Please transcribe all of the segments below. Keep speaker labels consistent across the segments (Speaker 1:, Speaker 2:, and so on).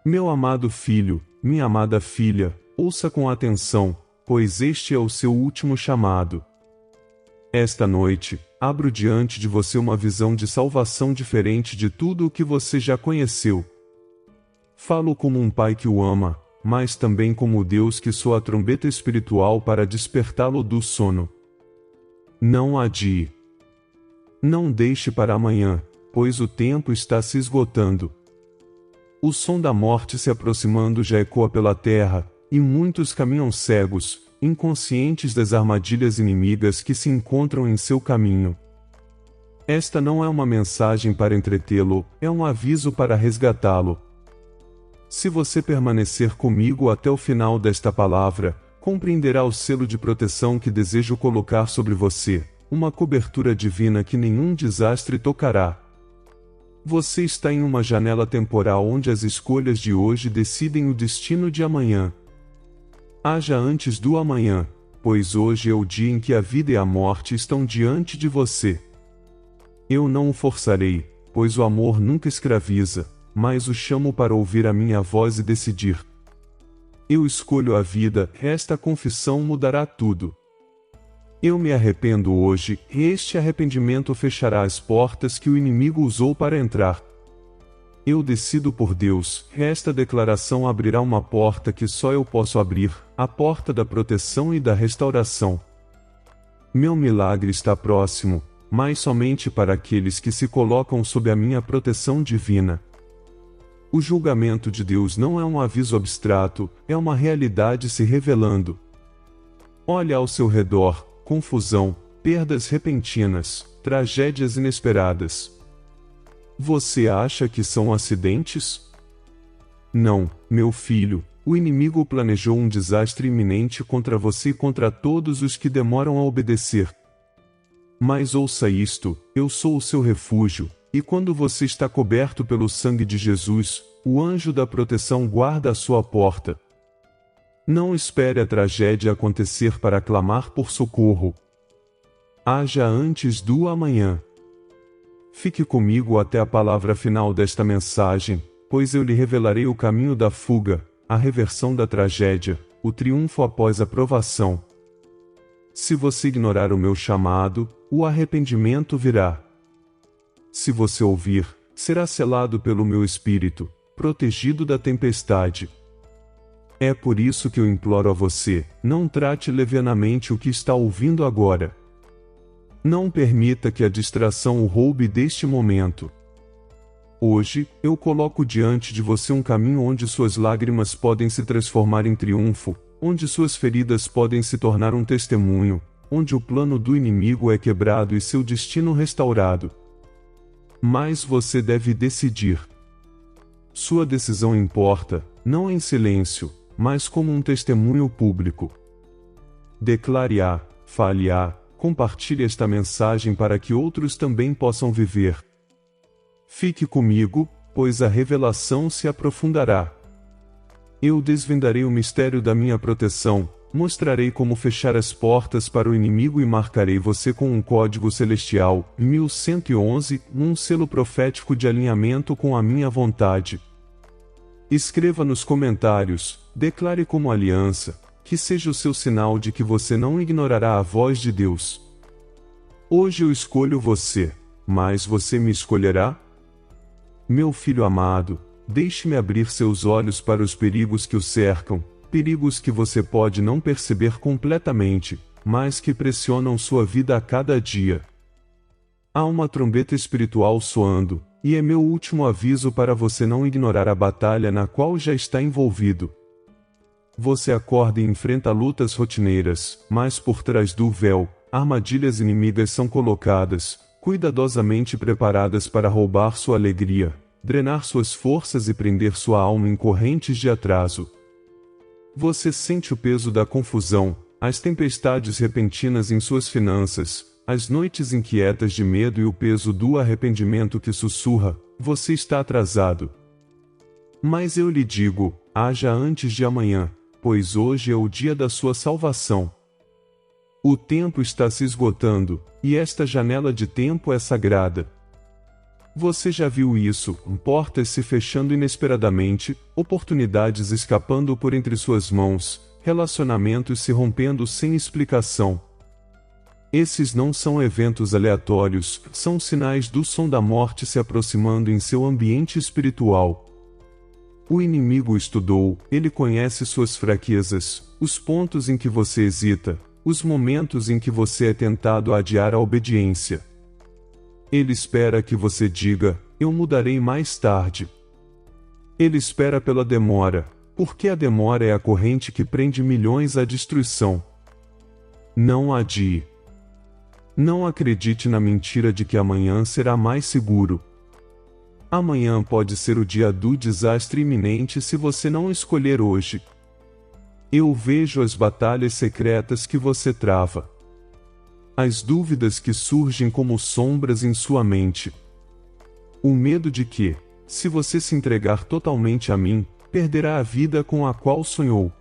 Speaker 1: Meu amado filho, minha amada filha, ouça com atenção, pois este é o seu último chamado. Esta noite, abro diante de você uma visão de salvação diferente de tudo o que você já conheceu. Falo como um pai que o ama, mas também como Deus que soa a trombeta espiritual para despertá-lo do sono. Não adie. Não deixe para amanhã, pois o tempo está se esgotando. O som da morte se aproximando já ecoa pela terra, e muitos caminham cegos, inconscientes das armadilhas inimigas que se encontram em seu caminho. Esta não é uma mensagem para entretê-lo, é um aviso para resgatá-lo. Se você permanecer comigo até o final desta palavra, compreenderá o selo de proteção que desejo colocar sobre você, uma cobertura divina que nenhum desastre tocará. Você está em uma janela temporal onde as escolhas de hoje decidem o destino de amanhã. Haja antes do amanhã, pois hoje é o dia em que a vida e a morte estão diante de você. Eu não o forçarei, pois o amor nunca escraviza, mas o chamo para ouvir a minha voz e decidir. Eu escolho a vida, esta confissão mudará tudo. Eu me arrependo hoje, e este arrependimento fechará as portas que o inimigo usou para entrar. Eu decido por Deus, esta declaração abrirá uma porta que só eu posso abrir, a porta da proteção e da restauração. Meu milagre está próximo, mas somente para aqueles que se colocam sob a minha proteção divina. O julgamento de Deus não é um aviso abstrato, é uma realidade se revelando. Olhe ao seu redor, confusão, perdas repentinas, tragédias inesperadas. Você acha que são acidentes? Não, meu filho, o inimigo planejou um desastre iminente contra você e contra todos os que demoram a obedecer. Mas ouça isto, eu sou o seu refúgio, e quando você está coberto pelo sangue de Jesus, o anjo da proteção guarda a sua porta. Não espere a tragédia acontecer para clamar por socorro. Haja antes do amanhã. Fique comigo até a palavra final desta mensagem, pois eu lhe revelarei o caminho da fuga, a reversão da tragédia, o triunfo após a provação. Se você ignorar o meu chamado, o arrependimento virá. Se você ouvir, será selado pelo meu espírito, protegido da tempestade. É por isso que eu imploro a você, não trate levianamente o que está ouvindo agora. Não permita que a distração o roube deste momento. Hoje, eu coloco diante de você um caminho onde suas lágrimas podem se transformar em triunfo, onde suas feridas podem se tornar um testemunho, onde o plano do inimigo é quebrado e seu destino restaurado. Mas você deve decidir. Sua decisão importa, não em silêncio, mas como um testemunho público. Declare-a, fale-a, compartilhe esta mensagem para que outros também possam viver. Fique comigo, pois a revelação se aprofundará. Eu desvendarei o mistério da minha proteção, mostrarei como fechar as portas para o inimigo e marcarei você com um código celestial, 1111, um selo profético de alinhamento com a minha vontade. Escreva nos comentários, declare como aliança, que seja o seu sinal de que você não ignorará a voz de Deus. Hoje eu escolho você, mas você me escolherá? Meu filho amado, deixe-me abrir seus olhos para os perigos que o cercam, perigos que você pode não perceber completamente, mas que pressionam sua vida a cada dia. Há uma trombeta espiritual soando, e é meu último aviso para você não ignorar a batalha na qual já está envolvido. Você acorda e enfrenta lutas rotineiras, mas por trás do véu, armadilhas inimigas são colocadas, cuidadosamente preparadas para roubar sua alegria, drenar suas forças e prender sua alma em correntes de atraso. Você sente o peso da confusão, as tempestades repentinas em suas finanças, as noites inquietas de medo e o peso do arrependimento que sussurra: você está atrasado. Mas eu lhe digo, haja antes de amanhã, pois hoje é o dia da sua salvação. O tempo está se esgotando, e esta janela de tempo é sagrada. Você já viu isso, portas se fechando inesperadamente, oportunidades escapando por entre suas mãos, relacionamentos se rompendo sem explicação. Esses não são eventos aleatórios, são sinais do som da morte se aproximando em seu ambiente espiritual. O inimigo estudou, ele conhece suas fraquezas, os pontos em que você hesita, os momentos em que você é tentado a adiar a obediência. Ele espera que você diga, eu mudarei mais tarde. Ele espera pela demora, porque a demora é a corrente que prende milhões à destruição. Não adie. Não acredite na mentira de que amanhã será mais seguro. Amanhã pode ser o dia do desastre iminente se você não escolher hoje. Eu vejo as batalhas secretas que você trava. As dúvidas que surgem como sombras em sua mente. O medo de que, se você se entregar totalmente a mim, perderá a vida com a qual sonhou.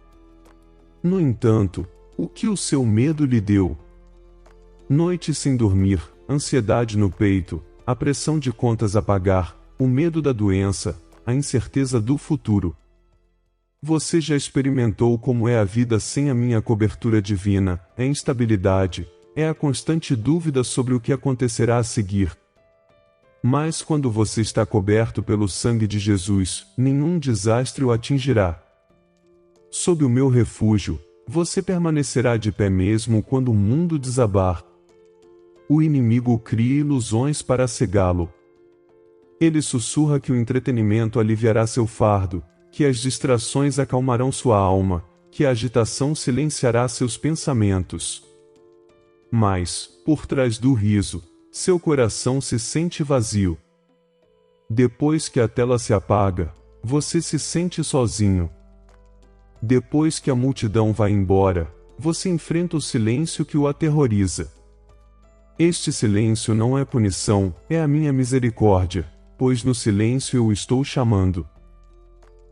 Speaker 1: No entanto, o que o seu medo lhe deu? Noite sem dormir, ansiedade no peito, a pressão de contas a pagar, o medo da doença, a incerteza do futuro. Você já experimentou como é a vida sem a minha cobertura divina, é instabilidade, é a constante dúvida sobre o que acontecerá a seguir. Mas quando você está coberto pelo sangue de Jesus, nenhum desastre o atingirá. Sob o meu refúgio, você permanecerá de pé mesmo quando o mundo desabar. O inimigo cria ilusões para cegá-lo. Ele sussurra que o entretenimento aliviará seu fardo, que as distrações acalmarão sua alma, que a agitação silenciará seus pensamentos. Mas, por trás do riso, seu coração se sente vazio. Depois que a tela se apaga, você se sente sozinho. Depois que a multidão vai embora, você enfrenta o silêncio que o aterroriza. Este silêncio não é punição, é a minha misericórdia, pois no silêncio eu o estou chamando.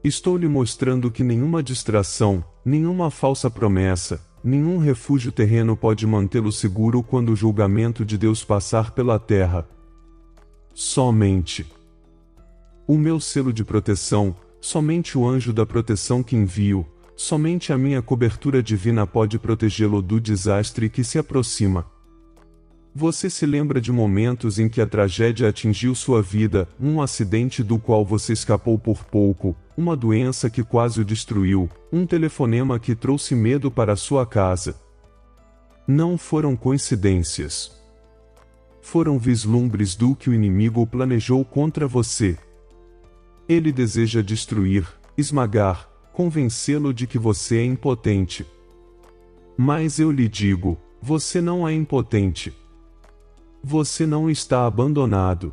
Speaker 1: Estou lhe mostrando que nenhuma distração, nenhuma falsa promessa, nenhum refúgio terreno pode mantê-lo seguro quando o julgamento de Deus passar pela terra. Somente o meu selo de proteção, somente o anjo da proteção que envio, somente a minha cobertura divina pode protegê-lo do desastre que se aproxima. Você se lembra de momentos em que a tragédia atingiu sua vida, um acidente do qual você escapou por pouco, uma doença que quase o destruiu, um telefonema que trouxe medo para sua casa. Não foram coincidências. Foram vislumbres do que o inimigo planejou contra você. Ele deseja destruir, esmagar, convencê-lo de que você é impotente. Mas eu lhe digo, você não é impotente. Você não está abandonado.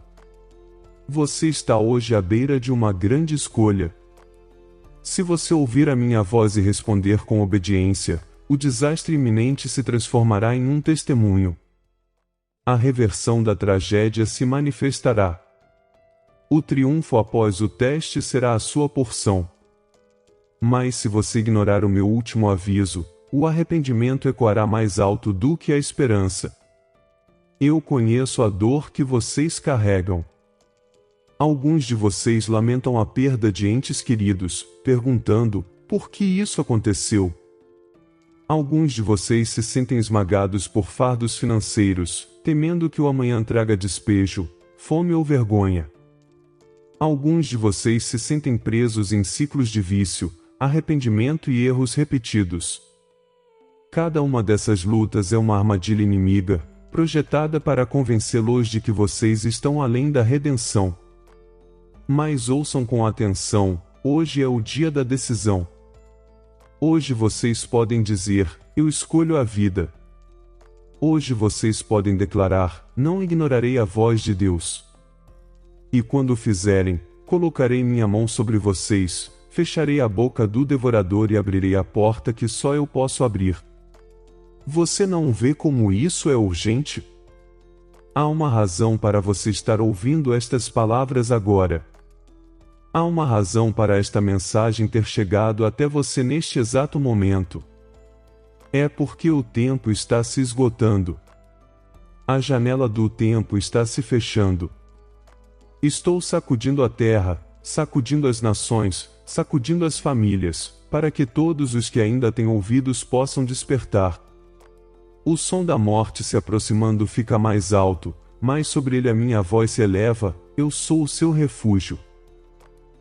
Speaker 1: Você está hoje à beira de uma grande escolha. Se você ouvir a minha voz e responder com obediência, o desastre iminente se transformará em um testemunho. A reversão da tragédia se manifestará. O triunfo após o teste será a sua porção. Mas se você ignorar o meu último aviso, o arrependimento ecoará mais alto do que a esperança. Eu conheço a dor que vocês carregam. Alguns de vocês lamentam a perda de entes queridos, perguntando, por que isso aconteceu? Alguns de vocês se sentem esmagados por fardos financeiros, temendo que o amanhã traga despejo, fome ou vergonha. Alguns de vocês se sentem presos em ciclos de vício, arrependimento e erros repetidos. Cada uma dessas lutas é uma armadilha inimiga, projetada para convencê-los de que vocês estão além da redenção. Mas ouçam com atenção, hoje é o dia da decisão. Hoje vocês podem dizer, eu escolho a vida. Hoje vocês podem declarar, não ignorarei a voz de Deus. E quando o fizerem, colocarei minha mão sobre vocês, fecharei a boca do devorador e abrirei a porta que só eu posso abrir. Você não vê como isso é urgente? Há uma razão para você estar ouvindo estas palavras agora. Há uma razão para esta mensagem ter chegado até você neste exato momento. É porque o tempo está se esgotando. A janela do tempo está se fechando. Estou sacudindo a terra, sacudindo as nações, sacudindo as famílias, para que todos os que ainda têm ouvidos possam despertar. O som da morte se aproximando fica mais alto, mas sobre ele a minha voz se eleva, eu sou o seu refúgio.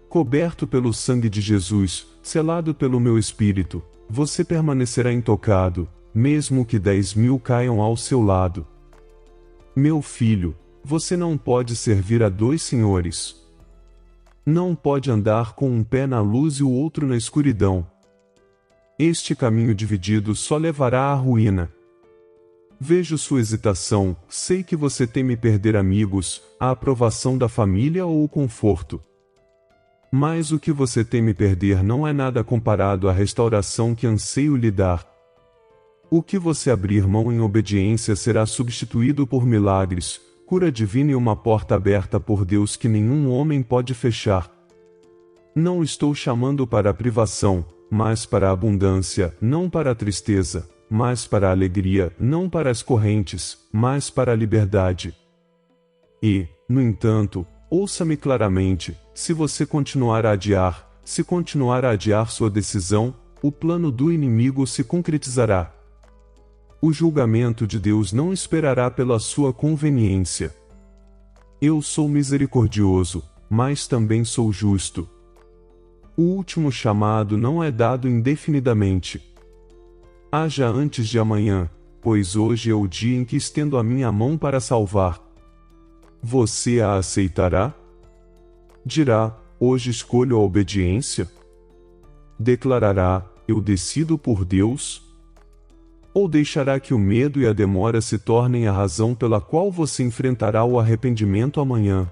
Speaker 1: Coberto pelo sangue de Jesus, selado pelo meu espírito, você permanecerá intocado, mesmo que 10.000 caiam ao seu lado. Meu filho, você não pode servir a dois senhores. Não pode andar com um pé na luz e o outro na escuridão. Este caminho dividido só levará à ruína. Vejo sua hesitação, sei que você teme perder amigos, a aprovação da família ou o conforto. Mas o que você teme perder não é nada comparado à restauração que anseio lhe dar. O que você abrir mão em obediência será substituído por milagres, cura divina e uma porta aberta por Deus que nenhum homem pode fechar. Não estou chamando para a privação, mas para a abundância, não para a tristeza, mas para a alegria, não para as correntes, mas para a liberdade. E, no entanto, ouça-me claramente, se você continuar a adiar, se continuar a adiar sua decisão, o plano do inimigo se concretizará. O julgamento de Deus não esperará pela sua conveniência. Eu sou misericordioso, mas também sou justo. O último chamado não é dado indefinidamente. Haja antes de amanhã, pois hoje é o dia em que estendo a minha mão para salvar. Você a aceitará? Dirá, hoje escolho a obediência? Declarará, eu decido por Deus? Ou deixará que o medo e a demora se tornem a razão pela qual você enfrentará o arrependimento amanhã?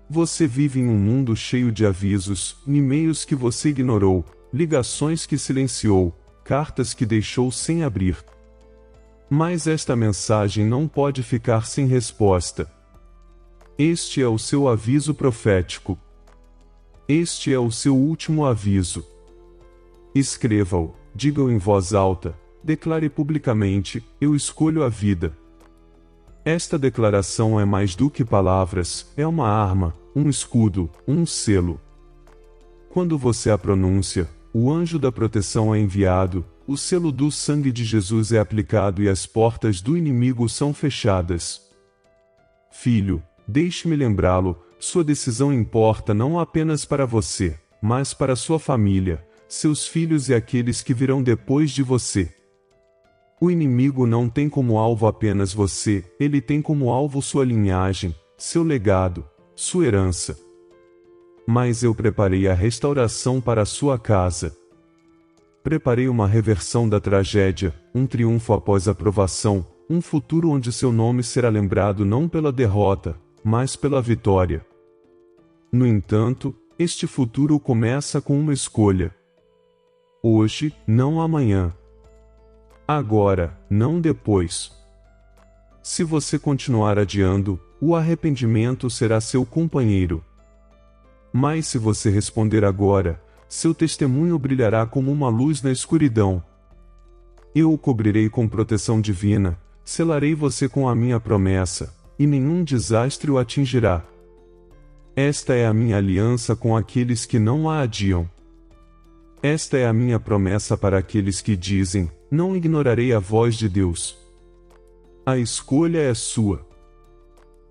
Speaker 1: Você vive em um mundo cheio de avisos, e-mails que você ignorou, ligações que silenciou, cartas que deixou sem abrir. Mas esta mensagem não pode ficar sem resposta. Este é o seu aviso profético. Este é o seu último aviso. Escreva-o, diga-o em voz alta, declare publicamente, eu escolho a vida. Esta declaração é mais do que palavras, é uma arma, um escudo, um selo. Quando você a pronuncia, o anjo da proteção é enviado, o selo do sangue de Jesus é aplicado e as portas do inimigo são fechadas. Filho, deixe-me lembrá-lo, sua decisão importa não apenas para você, mas para sua família, seus filhos e aqueles que virão depois de você. O inimigo não tem como alvo apenas você, ele tem como alvo sua linhagem, seu legado, sua herança. Mas eu preparei a restauração para a sua casa. Preparei uma reversão da tragédia, um triunfo após a provação, um futuro onde seu nome será lembrado não pela derrota, mas pela vitória. No entanto, este futuro começa com uma escolha. Hoje, não amanhã. Agora, não depois. Se você continuar adiando, o arrependimento será seu companheiro. Mas se você responder agora, seu testemunho brilhará como uma luz na escuridão. Eu o cobrirei com proteção divina, selarei você com a minha promessa, e nenhum desastre o atingirá. Esta é a minha aliança com aqueles que não a adiam. Esta é a minha promessa para aqueles que dizem, não ignorarei a voz de Deus. A escolha é sua.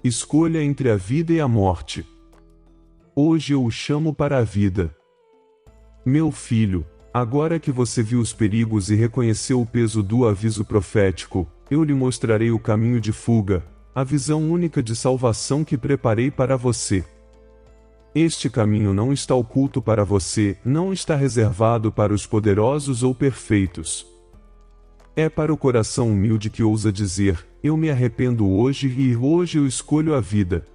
Speaker 1: Escolha entre a vida e a morte. Hoje eu o chamo para a vida. Meu filho, agora que você viu os perigos e reconheceu o peso do aviso profético, eu lhe mostrarei o caminho de fuga, a visão única de salvação que preparei para você. Este caminho não está oculto para você, não está reservado para os poderosos ou perfeitos. É para o coração humilde que ousa dizer, eu me arrependo hoje e hoje eu escolho a vida.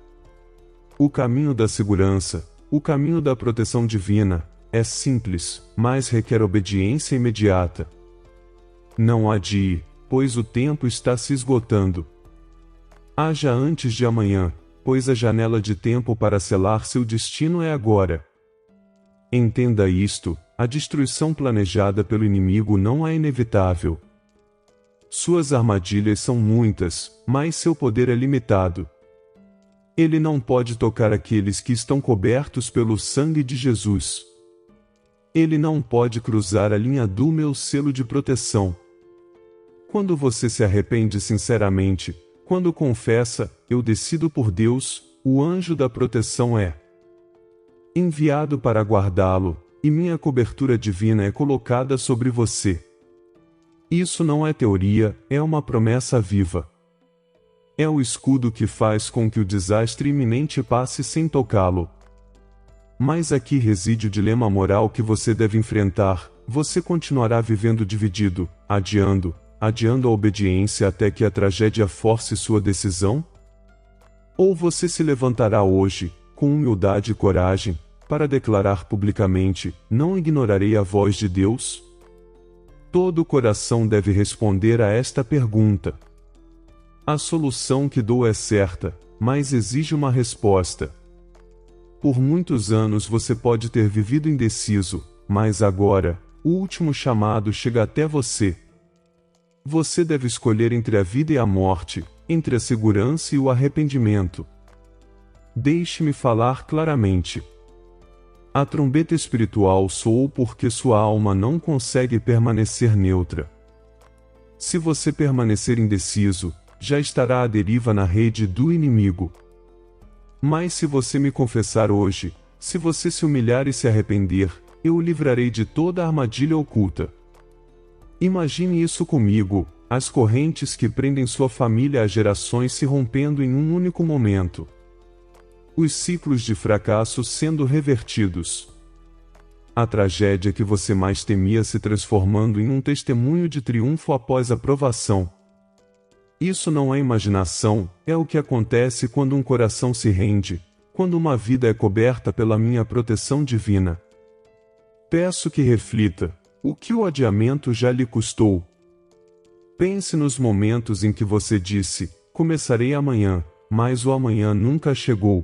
Speaker 1: O caminho da segurança, o caminho da proteção divina, é simples, mas requer obediência imediata. Não adie, pois o tempo está se esgotando. Haja antes de amanhã, pois a janela de tempo para selar seu destino é agora. Entenda isto, a destruição planejada pelo inimigo não é inevitável. Suas armadilhas são muitas, mas seu poder é limitado. Ele não pode tocar aqueles que estão cobertos pelo sangue de Jesus. Ele não pode cruzar a linha do meu selo de proteção. Quando você se arrepende sinceramente, quando confessa, eu decido por Deus, o anjo da proteção é enviado para guardá-lo, e minha cobertura divina é colocada sobre você. Isso não é teoria, é uma promessa viva. É o escudo que faz com que o desastre iminente passe sem tocá-lo. Mas aqui reside o dilema moral que você deve enfrentar. Você continuará vivendo dividido, adiando a obediência até que a tragédia force sua decisão? Ou você se levantará hoje, com humildade e coragem, para declarar publicamente: não ignorarei a voz de Deus? Todo coração deve responder a esta pergunta. A solução que dou é certa, mas exige uma resposta. Por muitos anos você pode ter vivido indeciso, mas agora, o último chamado chega até você. Você deve escolher entre a vida e a morte, entre a segurança e o arrependimento. Deixe-me falar claramente. A trombeta espiritual soou porque sua alma não consegue permanecer neutra. Se você permanecer indeciso, já estará à deriva na rede do inimigo. Mas se você me confessar hoje, se você se humilhar e se arrepender, eu o livrarei de toda a armadilha oculta. Imagine isso comigo, as correntes que prendem sua família há gerações se rompendo em um único momento. Os ciclos de fracasso sendo revertidos. A tragédia que você mais temia se transformando em um testemunho de triunfo após a provação. Isso não é imaginação, é o que acontece quando um coração se rende, quando uma vida é coberta pela minha proteção divina. Peço que reflita: o que o adiamento já lhe custou? Pense nos momentos em que você disse: começarei amanhã, mas o amanhã nunca chegou.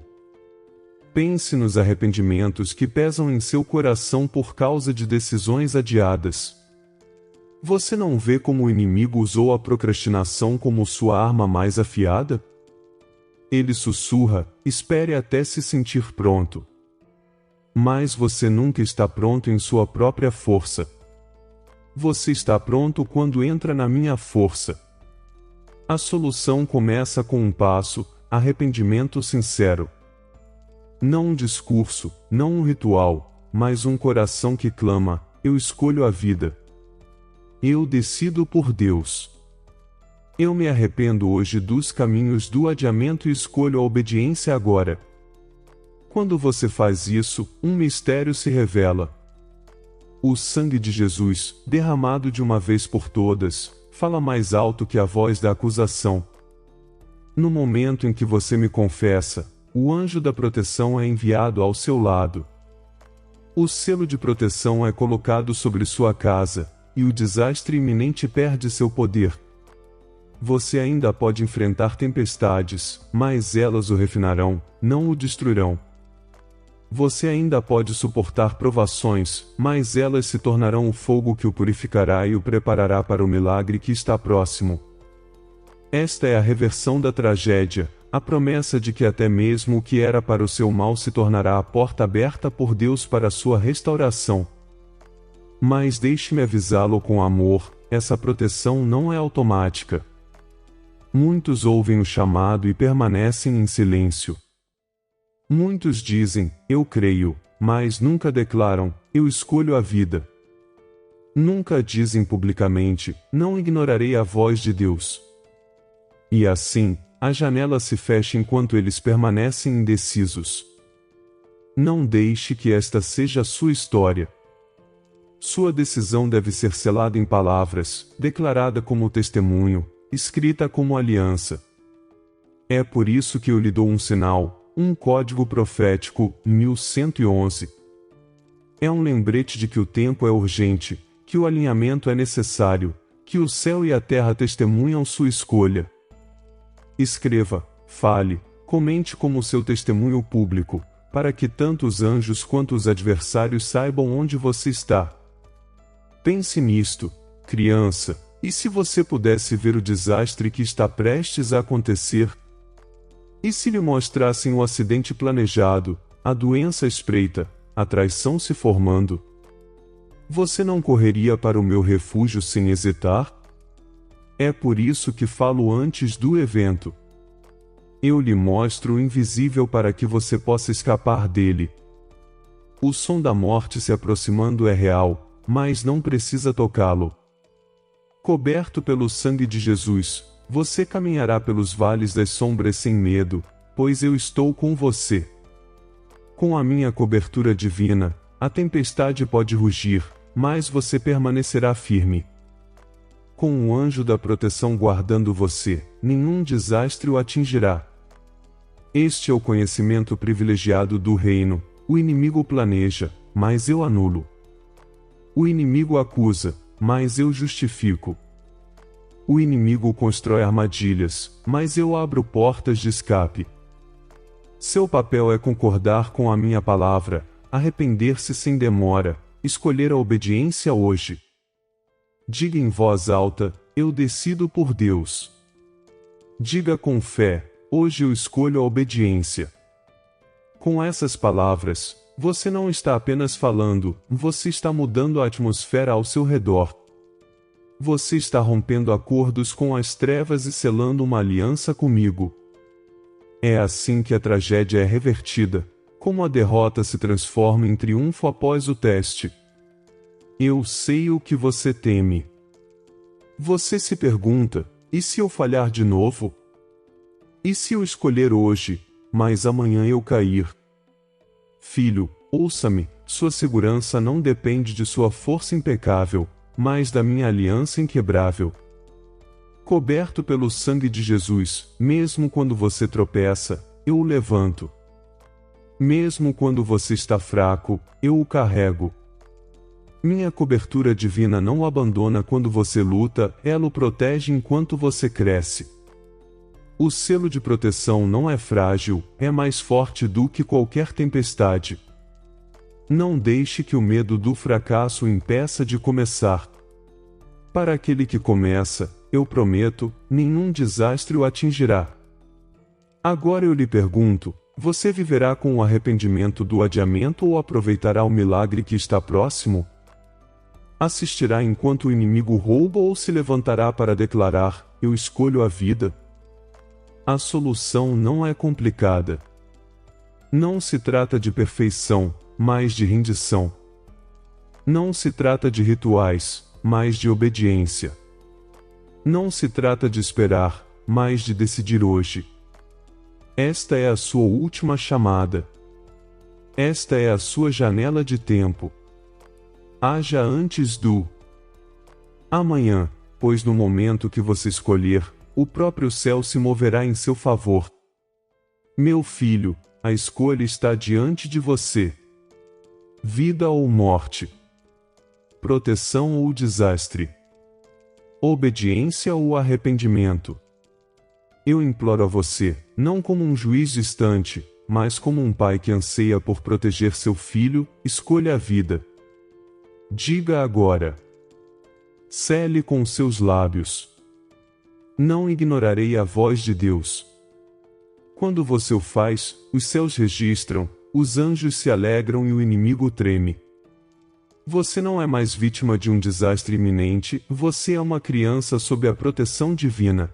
Speaker 1: Pense nos arrependimentos que pesam em seu coração por causa de decisões adiadas. Você não vê como o inimigo usou a procrastinação como sua arma mais afiada? Ele sussurra: espere até se sentir pronto. Mas você nunca está pronto em sua própria força. Você está pronto quando entra na minha força. A solução começa com um passo: arrependimento sincero. Não um discurso, não um ritual, mas um coração que clama: eu escolho a vida. Eu decido por Deus. Eu me arrependo hoje dos caminhos do adiamento e escolho a obediência agora. Quando você faz isso, um mistério se revela. O sangue de Jesus, derramado de uma vez por todas, fala mais alto que a voz da acusação. No momento em que você me confessa, o anjo da proteção é enviado ao seu lado. O selo de proteção é colocado sobre sua casa, e o desastre iminente perde seu poder. Você ainda pode enfrentar tempestades, mas elas o refinarão, não o destruirão. Você ainda pode suportar provações, mas elas se tornarão o fogo que o purificará e o preparará para o milagre que está próximo. Esta é a reversão da tragédia, a promessa de que até mesmo o que era para o seu mal se tornará a porta aberta por Deus para a sua restauração. Mas deixe-me avisá-lo com amor, essa proteção não é automática. Muitos ouvem o chamado e permanecem em silêncio. Muitos dizem: eu creio, mas nunca declaram: eu escolho a vida. Nunca dizem publicamente: não ignorarei a voz de Deus. E assim, a janela se fecha enquanto eles permanecem indecisos. Não deixe que esta seja a sua história. Sua decisão deve ser selada em palavras, declarada como testemunho, escrita como aliança. É por isso que eu lhe dou um sinal, um código profético, 1111. É um lembrete de que o tempo é urgente, que o alinhamento é necessário, que o céu e a terra testemunham sua escolha. Escreva, fale, comente como seu testemunho público, para que tanto os anjos quanto os adversários saibam onde você está. Pense nisto, criança, e se você pudesse ver o desastre que está prestes a acontecer? E se lhe mostrassem o acidente planejado, a doença espreita, a traição se formando? Você não correria para o meu refúgio sem hesitar? É por isso que falo antes do evento. Eu lhe mostro o invisível para que você possa escapar dele. O som da morte se aproximando é real, mas não precisa tocá-lo. Coberto pelo sangue de Jesus, você caminhará pelos vales das sombras sem medo, pois eu estou com você. Com a minha cobertura divina, a tempestade pode rugir, mas você permanecerá firme. Com o anjo da proteção guardando você, nenhum desastre o atingirá. Este é o conhecimento privilegiado do reino. O inimigo planeja, mas eu anulo. O inimigo acusa, mas eu justifico. O inimigo constrói armadilhas, mas eu abro portas de escape. Seu papel é concordar com a minha palavra, arrepender-se sem demora, escolher a obediência hoje. Diga em voz alta: eu decido por Deus. Diga com fé: hoje eu escolho a obediência. Com essas palavras, você não está apenas falando, você está mudando a atmosfera ao seu redor. Você está rompendo acordos com as trevas e selando uma aliança comigo. É assim que a tragédia é revertida, como a derrota se transforma em triunfo após o teste. Eu sei o que você teme. Você se pergunta: e se eu falhar de novo? E se eu escolher hoje, mas amanhã eu cair? Filho, ouça-me, sua segurança não depende de sua força impecável, mas da minha aliança inquebrável. Coberto pelo sangue de Jesus, mesmo quando você tropeça, eu o levanto. Mesmo quando você está fraco, eu o carrego. Minha cobertura divina não o abandona quando você luta, ela o protege enquanto você cresce. O selo de proteção não é frágil, é mais forte do que qualquer tempestade. Não deixe que o medo do fracasso o impeça de começar. Para aquele que começa, eu prometo, nenhum desastre o atingirá. Agora eu lhe pergunto: você viverá com o arrependimento do adiamento ou aproveitará o milagre que está próximo? Assistirá enquanto o inimigo rouba ou se levantará para declarar: eu escolho a vida? A solução não é complicada. Não se trata de perfeição, mas de rendição. Não se trata de rituais, mas de obediência. Não se trata de esperar, mas de decidir hoje. Esta é a sua última chamada. Esta é a sua janela de tempo. Haja antes do amanhã, pois no momento que você escolher, o próprio céu se moverá em seu favor. Meu filho, a escolha está diante de você. Vida ou morte. Proteção ou desastre. Obediência ou arrependimento. Eu imploro a você, não como um juiz distante, mas como um pai que anseia por proteger seu filho, escolha a vida. Diga agora. Cele com seus lábios. Não ignorarei a voz de Deus. Quando você o faz, os céus registram, os anjos se alegram e o inimigo treme. Você não é mais vítima de um desastre iminente, você é uma criança sob a proteção divina.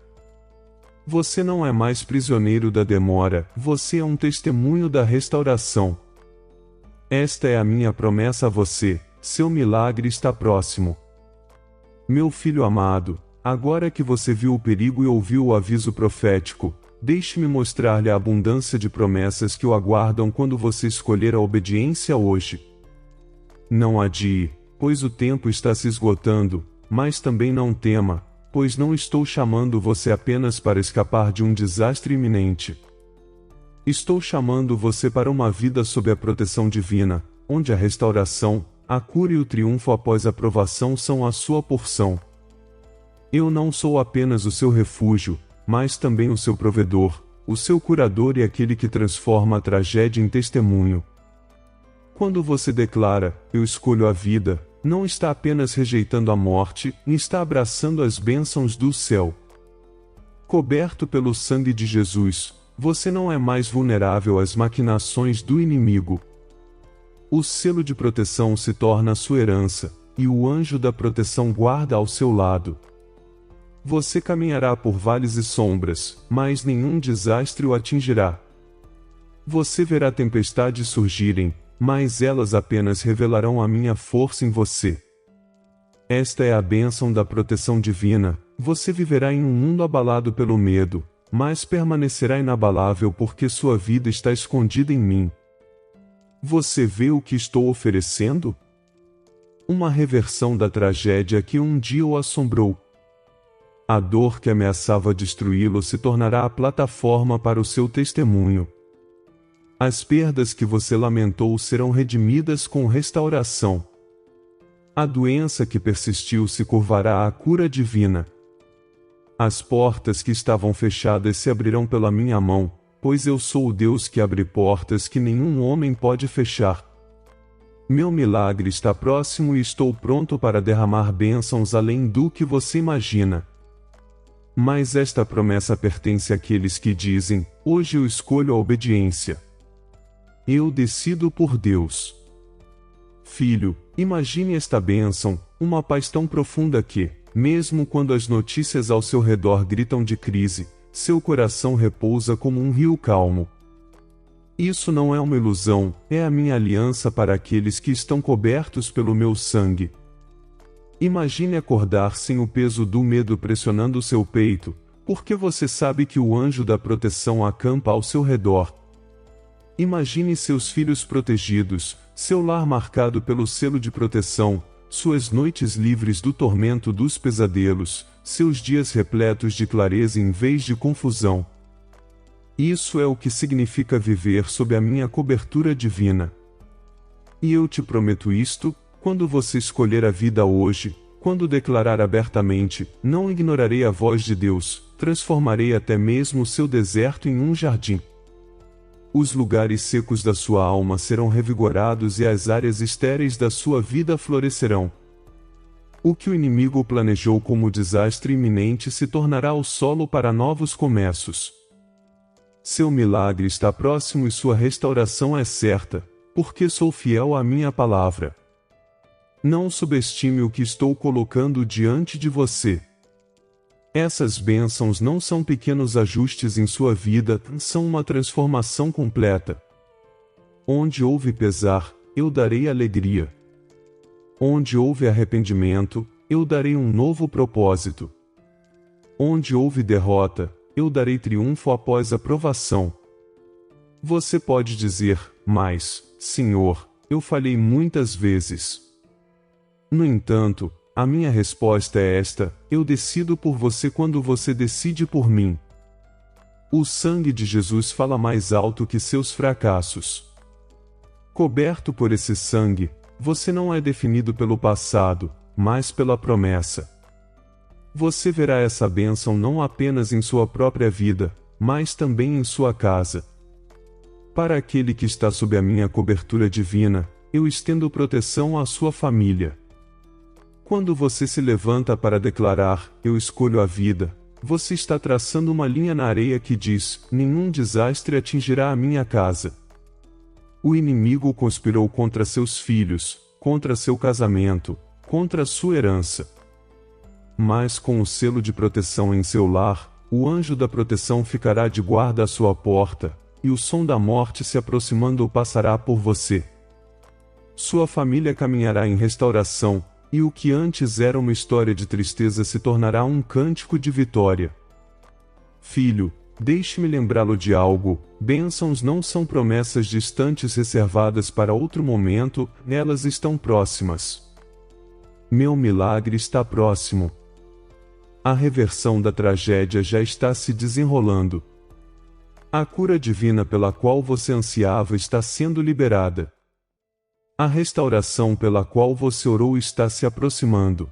Speaker 1: Você não é mais prisioneiro da demora, você é um testemunho da restauração. Esta é a minha promessa a você, seu milagre está próximo. Meu filho amado, agora que você viu o perigo e ouviu o aviso profético, deixe-me mostrar-lhe a abundância de promessas que o aguardam quando você escolher a obediência hoje. Não adie, pois o tempo está se esgotando, mas também não tema, pois não estou chamando você apenas para escapar de um desastre iminente. Estou chamando você para uma vida sob a proteção divina, onde a restauração, a cura e o triunfo após a provação são a sua porção. Eu não sou apenas o seu refúgio, mas também o seu provedor, o seu curador e aquele que transforma a tragédia em testemunho. Quando você declara, eu escolho a vida, não está apenas rejeitando a morte, está abraçando as bênçãos do céu. Coberto pelo sangue de Jesus, você não é mais vulnerável às maquinações do inimigo. O selo de proteção se torna sua herança, e o anjo da proteção guarda ao seu lado. Você caminhará por vales e sombras, mas nenhum desastre o atingirá. Você verá tempestades surgirem, mas elas apenas revelarão a minha força em você. Esta é a bênção da proteção divina. Você viverá em um mundo abalado pelo medo, mas permanecerá inabalável porque sua vida está escondida em mim. Você vê o que estou oferecendo? Uma reversão da tragédia que um dia o assombrou. A dor que ameaçava destruí-lo se tornará a plataforma para o seu testemunho. As perdas que você lamentou serão redimidas com restauração. A doença que persistiu se curvará à cura divina. As portas que estavam fechadas se abrirão pela minha mão, pois eu sou o Deus que abre portas que nenhum homem pode fechar. Meu milagre está próximo e estou pronto para derramar bênçãos além do que você imagina. Mas esta promessa pertence àqueles que dizem: hoje eu escolho a obediência. Eu decido por Deus. Filho, imagine esta bênção, uma paz tão profunda que, mesmo quando as notícias ao seu redor gritam de crise, seu coração repousa como um rio calmo. Isso não é uma ilusão, é a minha aliança para aqueles que estão cobertos pelo meu sangue. Imagine acordar sem o peso do medo pressionando seu peito, porque você sabe que o anjo da proteção acampa ao seu redor. Imagine seus filhos protegidos, seu lar marcado pelo selo de proteção, suas noites livres do tormento dos pesadelos, seus dias repletos de clareza em vez de confusão. Isso é o que significa viver sob a minha cobertura divina. E eu te prometo isto: quando você escolher a vida hoje, quando declarar abertamente: não ignorarei a voz de Deus, transformarei até mesmo o seu deserto em um jardim. Os lugares secos da sua alma serão revigorados e as áreas estéreis da sua vida florescerão. O que o inimigo planejou como desastre iminente se tornará o solo para novos começos. Seu milagre está próximo e sua restauração é certa, porque sou fiel à minha palavra. Não subestime o que estou colocando diante de você. Essas bênçãos não são pequenos ajustes em sua vida, são uma transformação completa. Onde houve pesar, eu darei alegria. Onde houve arrependimento, eu darei um novo propósito. Onde houve derrota, eu darei triunfo após a provação. Você pode dizer: mas, Senhor, eu falhei muitas vezes. No entanto, a minha resposta é esta: eu decido por você quando você decide por mim. O sangue de Jesus fala mais alto que seus fracassos. Coberto por esse sangue, você não é definido pelo passado, mas pela promessa. Você verá essa bênção não apenas em sua própria vida, mas também em sua casa. Para aquele que está sob a minha cobertura divina, eu estendo proteção à sua família. Quando você se levanta para declarar: eu escolho a vida, você está traçando uma linha na areia que diz: nenhum desastre atingirá a minha casa. O inimigo conspirou contra seus filhos, contra seu casamento, contra sua herança. Mas com o selo de proteção em seu lar, o anjo da proteção ficará de guarda à sua porta, e o som da morte se aproximando o passará por você. Sua família caminhará em restauração, e o que antes era uma história de tristeza se tornará um cântico de vitória. Filho, deixe-me lembrá-lo de algo: bênçãos não são promessas distantes reservadas para outro momento, elas estão próximas. Meu milagre está próximo. A reversão da tragédia já está se desenrolando. A cura divina pela qual você ansiava está sendo liberada. A restauração pela qual você orou está se aproximando.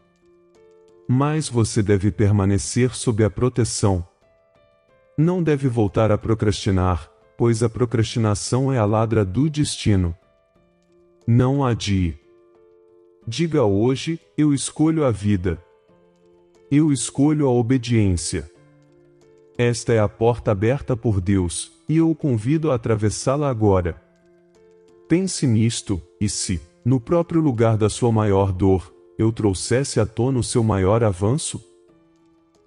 Speaker 1: Mas você deve permanecer sob a proteção. Não deve voltar a procrastinar, pois a procrastinação é a ladra do destino. Não adie. Diga hoje: eu escolho a vida. Eu escolho a obediência. Esta é a porta aberta por Deus, e eu o convido a atravessá-la agora. Pense nisto, e se, no próprio lugar da sua maior dor, eu trouxesse à tona o seu maior avanço?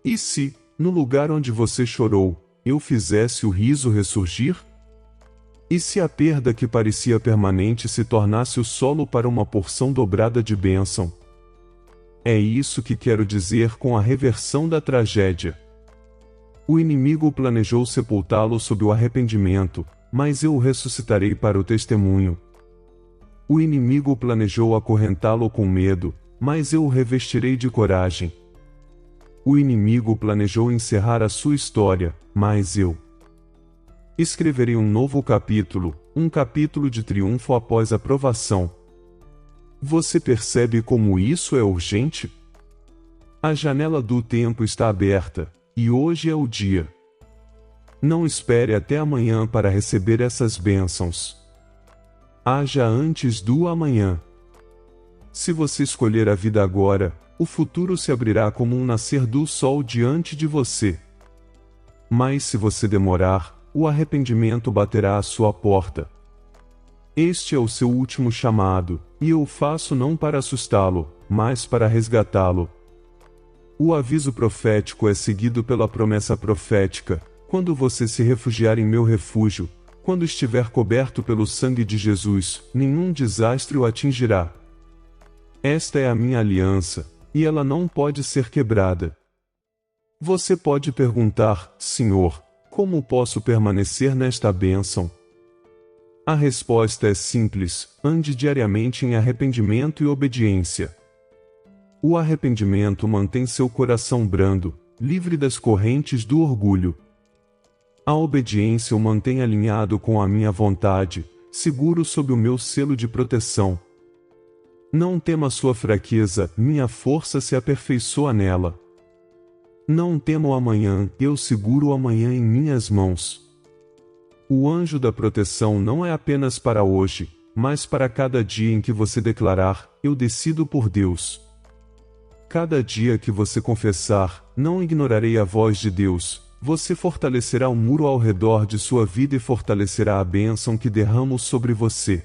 Speaker 1: E se, no lugar onde você chorou, eu fizesse o riso ressurgir? E se a perda que parecia permanente se tornasse o solo para uma porção dobrada de bênção? É isso que quero dizer com a reversão da tragédia. O inimigo planejou sepultá-lo sob o arrependimento, mas eu o ressuscitarei para o testemunho. O inimigo planejou acorrentá-lo com medo, mas eu o revestirei de coragem. O inimigo planejou encerrar a sua história, mas eu escreverei um novo capítulo, um capítulo de triunfo após a provação. Você percebe como isso é urgente? A janela do tempo está aberta, e hoje é o dia. Não espere até amanhã para receber essas bênçãos. Haja antes do amanhã. Se você escolher a vida agora, o futuro se abrirá como um nascer do sol diante de você. Mas se você demorar, o arrependimento baterá à sua porta. Este é o seu último chamado, e eu o faço não para assustá-lo, mas para resgatá-lo. O aviso profético é seguido pela promessa profética: quando você se refugiar em meu refúgio, quando estiver coberto pelo sangue de Jesus, nenhum desastre o atingirá. Esta é a minha aliança, e ela não pode ser quebrada. Você pode perguntar: Senhor, como posso permanecer nesta bênção? A resposta é simples: ande diariamente em arrependimento e obediência. O arrependimento mantém seu coração brando, livre das correntes do orgulho. A obediência o mantém alinhado com a minha vontade, seguro sob o meu selo de proteção. Não tema sua fraqueza, minha força se aperfeiçoa nela. Não temo o amanhã, eu seguro o amanhã em minhas mãos. O anjo da proteção não é apenas para hoje, mas para cada dia em que você declarar: eu decido por Deus. Cada dia que você confessar: não ignorarei a voz de Deus, você fortalecerá um muro ao redor de sua vida e fortalecerá a bênção que derramo sobre você.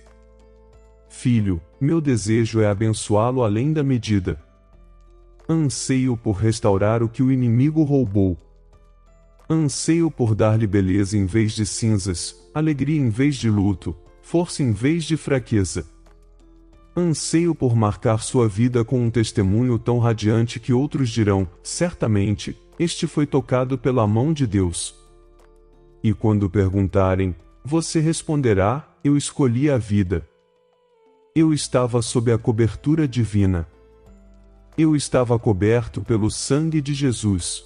Speaker 1: Filho, meu desejo é abençoá-lo além da medida. Anseio por restaurar o que o inimigo roubou. Anseio por dar-lhe beleza em vez de cinzas, alegria em vez de luto, força em vez de fraqueza. Anseio por marcar sua vida com um testemunho tão radiante que outros dirão: certamente, este foi tocado pela mão de Deus. E quando perguntarem, você responderá: eu escolhi a vida. Eu estava sob a cobertura divina. Eu estava coberto pelo sangue de Jesus.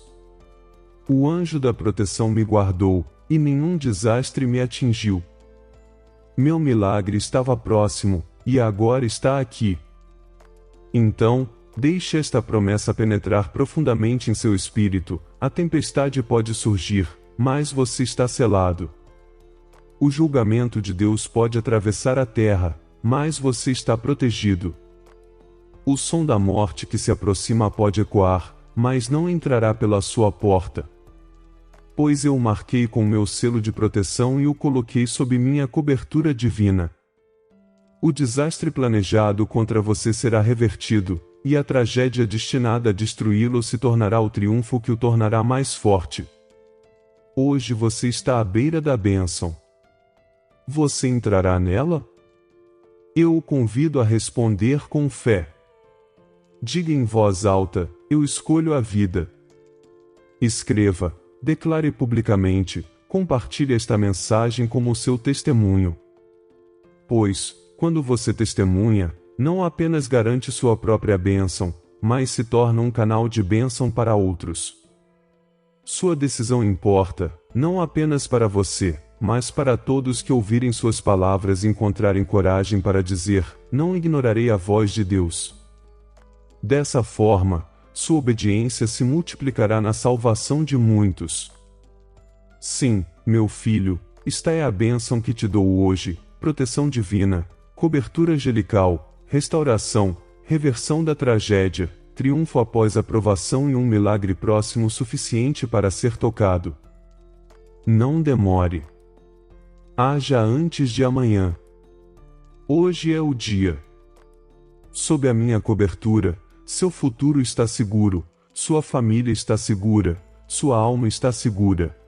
Speaker 1: O anjo da proteção me guardou, e nenhum desastre me atingiu. Meu milagre estava próximo, e agora está aqui. Então, deixe esta promessa penetrar profundamente em seu espírito: a tempestade pode surgir, mas você está selado. O julgamento de Deus pode atravessar a terra, mas você está protegido. O som da morte que se aproxima pode ecoar, mas não entrará pela sua porta. Pois eu o marquei com meu selo de proteção e o coloquei sob minha cobertura divina. O desastre planejado contra você será revertido, e a tragédia destinada a destruí-lo se tornará o triunfo que o tornará mais forte. Hoje você está à beira da bênção. Você entrará nela? Eu o convido a responder com fé. Diga em voz alta: eu escolho a vida. Escreva, declare publicamente, compartilhe esta mensagem como seu testemunho. Pois, quando você testemunha, não apenas garante sua própria bênção, mas se torna um canal de bênção para outros. Sua decisão importa, não apenas para você, mas para todos que ouvirem suas palavras e encontrarem coragem para dizer: não ignorarei a voz de Deus. Dessa forma, sua obediência se multiplicará na salvação de muitos. Sim, meu filho, esta é a bênção que te dou hoje: proteção divina, cobertura angelical, restauração, reversão da tragédia, triunfo após a provação e um milagre próximo suficiente para ser tocado. Não demore. haja antes de amanhã. Hoje é o dia. Sob a minha cobertura, seu futuro está seguro, sua família está segura, sua alma está segura.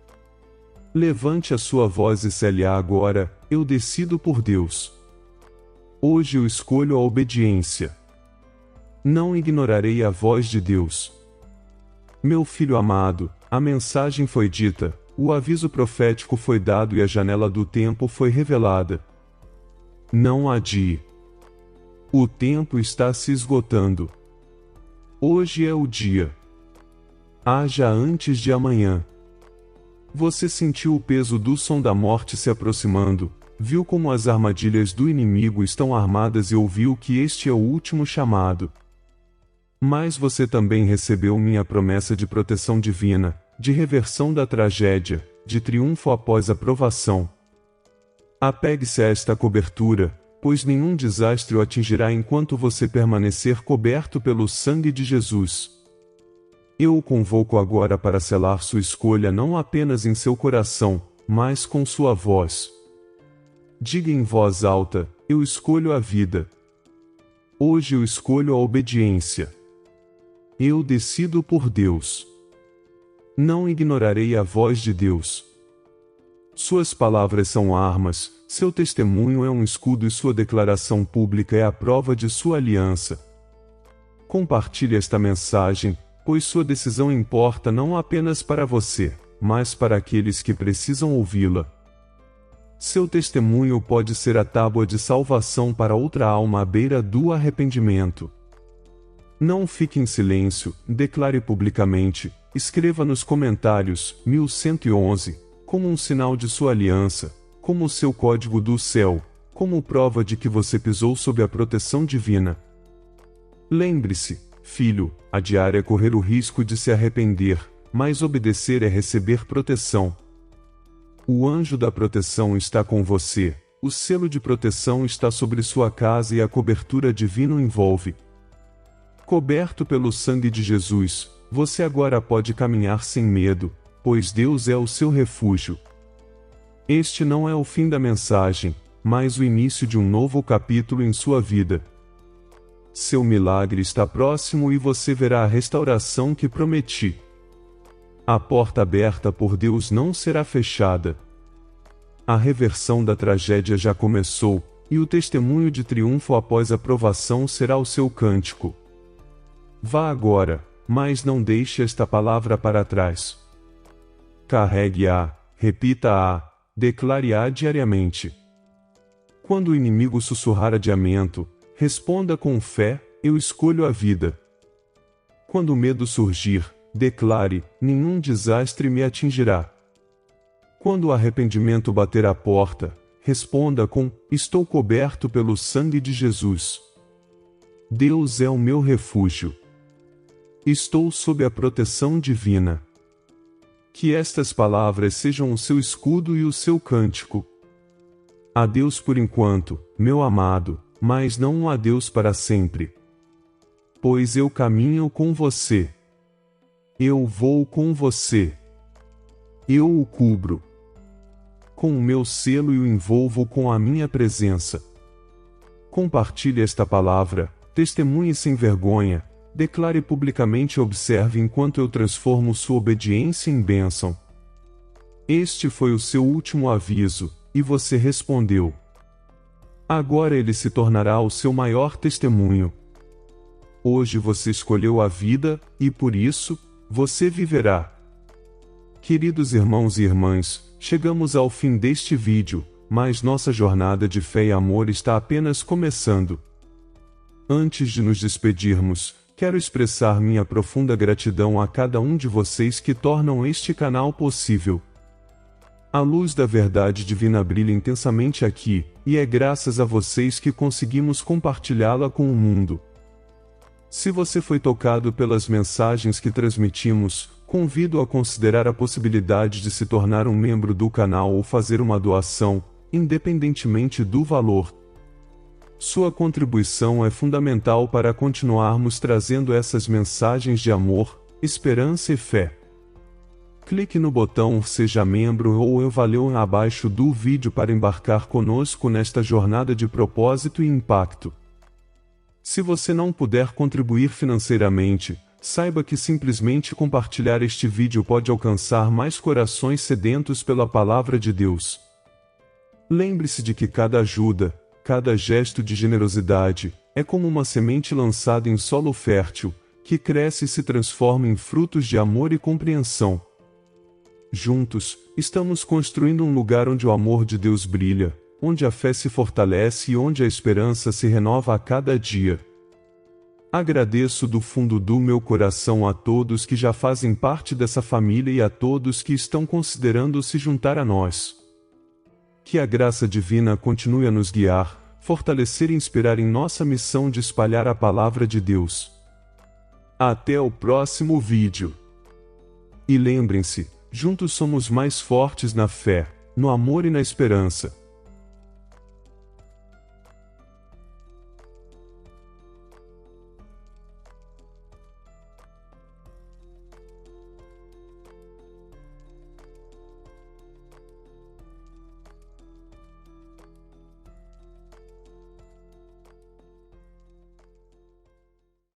Speaker 1: Levante a sua voz e cele agora: eu decido por Deus. Hoje eu escolho a obediência. Não ignorarei a voz de Deus. Meu filho amado, a mensagem foi dita, o aviso profético foi dado e a janela do tempo foi revelada. Não adie. O tempo está se esgotando. Hoje é o dia. Haja antes de amanhã. Você sentiu o peso do som da morte se aproximando, viu como as armadilhas do inimigo estão armadas e ouviu que este é o último chamado. Mas você também recebeu minha promessa de proteção divina, de reversão da tragédia, de triunfo após a provação. Apegue-se a esta cobertura, pois nenhum desastre o atingirá enquanto você permanecer coberto pelo sangue de Jesus. Eu o convoco agora para selar sua escolha não apenas em seu coração, mas com sua voz. Diga em voz alta: eu escolho a vida. Hoje eu escolho a obediência. Eu decido por Deus. Não ignorarei a voz de Deus. Suas palavras são armas, seu testemunho é um escudo e sua declaração pública é a prova de sua aliança. Compartilhe esta mensagem, pois sua decisão importa não apenas para você, mas para aqueles que precisam ouvi-la. Seu testemunho pode ser a tábua de salvação para outra alma à beira do arrependimento. Não fique em silêncio, declare publicamente, escreva nos comentários 1111, como um sinal de sua aliança, como o seu código do céu, como prova de que você pisou sob a proteção divina. Lembre-se, filho, adiar é correr o risco de se arrepender, mas obedecer é receber proteção. O anjo da proteção está com você, o selo de proteção está sobre sua casa e a cobertura divina o envolve. Coberto pelo sangue de Jesus, você agora pode caminhar sem medo, pois Deus é o seu refúgio. Este não é o fim da mensagem, mas o início de um novo capítulo em sua vida. Seu milagre está próximo e você verá a restauração que prometi. A porta aberta por Deus não será fechada. A reversão da tragédia já começou, e o testemunho de triunfo após a provação será o seu cântico. Vá agora, mas não deixe esta palavra para trás. Carregue-a, repita-a, declare-a diariamente. Quando o inimigo sussurrar adiamento, responda com fé: eu escolho a vida. Quando o medo surgir, declare: nenhum desastre me atingirá. Quando o arrependimento bater à porta, responda com: estou coberto pelo sangue de Jesus. Deus é o meu refúgio. Estou sob a proteção divina. Que estas palavras sejam o seu escudo e o seu cântico. Adeus por enquanto, meu amado, mas não um adeus para sempre. Pois eu caminho com você. Eu vou com você. Eu o cubro com o meu selo e o envolvo com a minha presença. Compartilhe esta palavra, testemunhe sem vergonha, declare publicamente e observe enquanto eu transformo sua obediência em bênção. Este foi o seu último aviso, e você respondeu. Agora ele se tornará o seu maior testemunho. Hoje você escolheu a vida, e por isso, você viverá. Queridos irmãos e irmãs, chegamos ao fim deste vídeo, mas nossa jornada de fé e amor está apenas começando. Antes de nos despedirmos, quero expressar minha profunda gratidão a cada um de vocês que tornam este canal possível. A luz da verdade divina brilha intensamente aqui, e é graças a vocês que conseguimos compartilhá-la com o mundo. Se você foi tocado pelas mensagens que transmitimos, convido a considerar a possibilidade de se tornar um membro do canal ou fazer uma doação, independentemente do valor. Sua contribuição é fundamental para continuarmos trazendo essas mensagens de amor, esperança e fé. Clique no botão Seja Membro ou Valeu abaixo do vídeo para embarcar conosco nesta jornada de propósito e impacto. Se você não puder contribuir financeiramente, saiba que simplesmente compartilhar este vídeo pode alcançar mais corações sedentos pela palavra de Deus. Lembre-se de que cada ajuda, cada gesto de generosidade, é como uma semente lançada em solo fértil, que cresce e se transforma em frutos de amor e compreensão. Juntos, estamos construindo um lugar onde o amor de Deus brilha, onde a fé se fortalece e onde a esperança se renova a cada dia. Agradeço do fundo do meu coração a todos que já fazem parte dessa família e a todos que estão considerando se juntar a nós. Que a graça divina continue a nos guiar, fortalecer e inspirar em nossa missão de espalhar a palavra de Deus. Até o próximo vídeo. E lembrem-se, juntos somos mais fortes na fé, no amor e na esperança.